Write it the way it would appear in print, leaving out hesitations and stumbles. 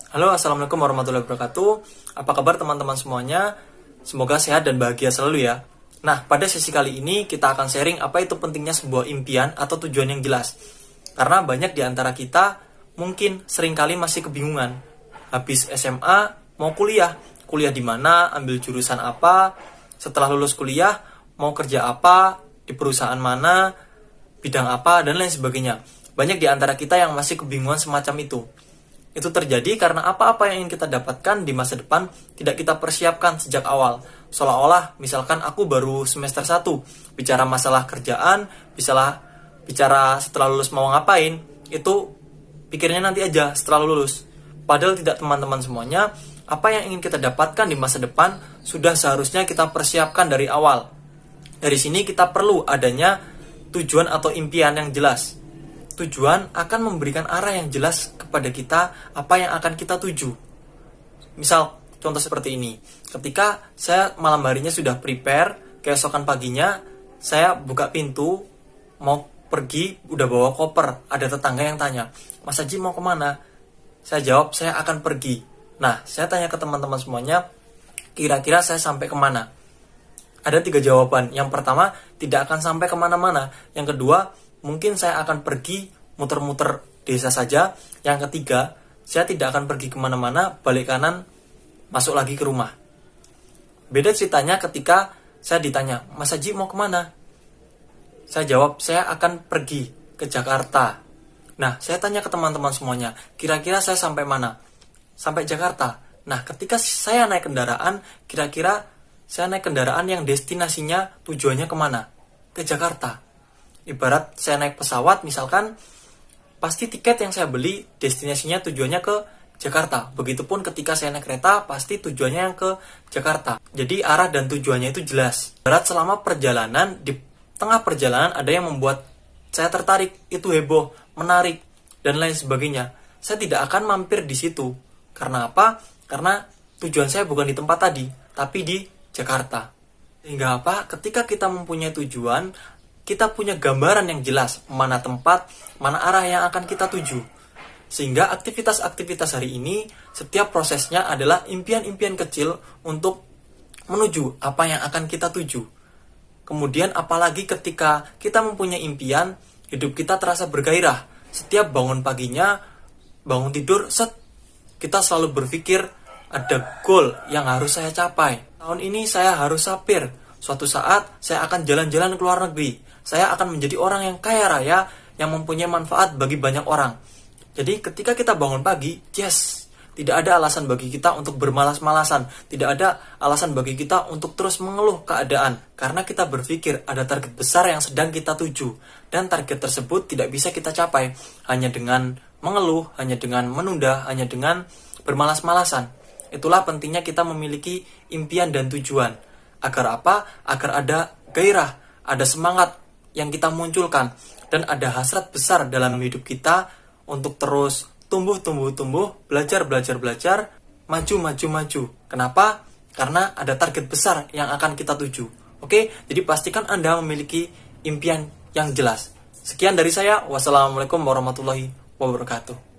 Halo, assalamualaikum warahmatullahi wabarakatuh. Apa kabar teman-teman semuanya? Semoga sehat dan bahagia selalu ya. Nah, pada sesi kali ini kita akan sharing apa itu pentingnya sebuah impian atau tujuan yang jelas. Karena banyak di antara kita mungkin seringkali masih kebingungan. Habis SMA, mau kuliah di mana, ambil jurusan apa, setelah lulus kuliah, mau kerja apa, di perusahaan mana, bidang apa, dan lain sebagainya. Banyak di antara kita yang masih kebingungan semacam itu. Itu terjadi karena apa-apa yang ingin kita dapatkan di masa depan tidak kita persiapkan sejak awal. Seolah-olah misalkan aku baru semester 1, bicara masalah kerjaan, bicara setelah lulus mau ngapain, itu pikirnya nanti aja setelah lulus. Padahal tidak, teman-teman semuanya, apa yang ingin kita dapatkan di masa depan sudah seharusnya kita persiapkan dari awal. Dari sini kita perlu adanya tujuan atau impian yang jelas. Tujuan akan memberikan arah yang jelas kepada kita apa yang akan kita tuju. Misal, contoh seperti ini. Ketika saya malam harinya sudah prepare, keesokan paginya saya buka pintu, mau pergi, udah bawa koper. Ada tetangga yang tanya, Mas Haji mau kemana? Saya jawab, saya akan pergi. Nah, saya tanya ke teman-teman semuanya, kira-kira saya sampai kemana? Ada 3 jawaban. Yang pertama, tidak akan sampai kemana-mana. Yang kedua, mungkin saya akan pergi muter-muter desa saja. Yang ketiga, saya tidak akan pergi kemana-mana, balik kanan, masuk lagi ke rumah. Beda ceritanya ketika saya ditanya, Mas Haji mau kemana? Saya jawab, saya akan pergi ke Jakarta. Nah, saya tanya ke teman-teman semuanya, kira-kira saya sampai mana? Sampai Jakarta. Nah, ketika saya naik kendaraan, kira-kira saya naik kendaraan yang destinasinya tujuannya kemana? Ke Jakarta. Ibarat saya naik pesawat misalkan, pasti tiket yang saya beli destinasinya tujuannya ke Jakarta. Begitupun ketika saya naik kereta, pasti tujuannya yang ke Jakarta. Jadi arah dan tujuannya itu jelas. Ibarat selama perjalanan, di tengah perjalanan ada yang membuat saya tertarik, itu heboh, menarik, dan lain sebagainya. Saya tidak akan mampir di situ. Karena apa? Karena tujuan saya bukan di tempat tadi, tapi di Jakarta. Sehingga apa? Ketika kita mempunyai tujuan, kita punya gambaran yang jelas mana tempat, mana arah yang akan kita tuju. Sehingga aktivitas-aktivitas hari ini, setiap prosesnya adalah impian-impian kecil untuk menuju apa yang akan kita tuju. Kemudian apalagi ketika kita mempunyai impian, hidup kita terasa bergairah. Setiap bangun paginya, bangun tidur, kita selalu berpikir ada goal yang harus saya capai. Tahun ini saya harus sapir. Suatu saat saya akan jalan-jalan ke luar negeri. Saya akan menjadi orang yang kaya raya, yang mempunyai manfaat bagi banyak orang. Jadi ketika kita bangun pagi, yes, tidak ada alasan bagi kita untuk bermalas-malasan. Tidak ada alasan bagi kita untuk terus mengeluh keadaan. Karena kita berpikir ada target besar yang sedang kita tuju. Dan target tersebut tidak bisa kita capai hanya dengan mengeluh, hanya dengan menunda, hanya dengan bermalas-malasan. Itulah pentingnya kita memiliki impian dan tujuan. Agar apa? Agar ada gairah, ada semangat yang kita munculkan, dan ada hasrat besar dalam hidup kita untuk terus tumbuh, belajar, maju. Kenapa? Karena ada target besar yang akan kita tuju. Oke, jadi pastikan Anda memiliki impian yang jelas. Sekian dari saya. Wassalamualaikum warahmatullahi wabarakatuh.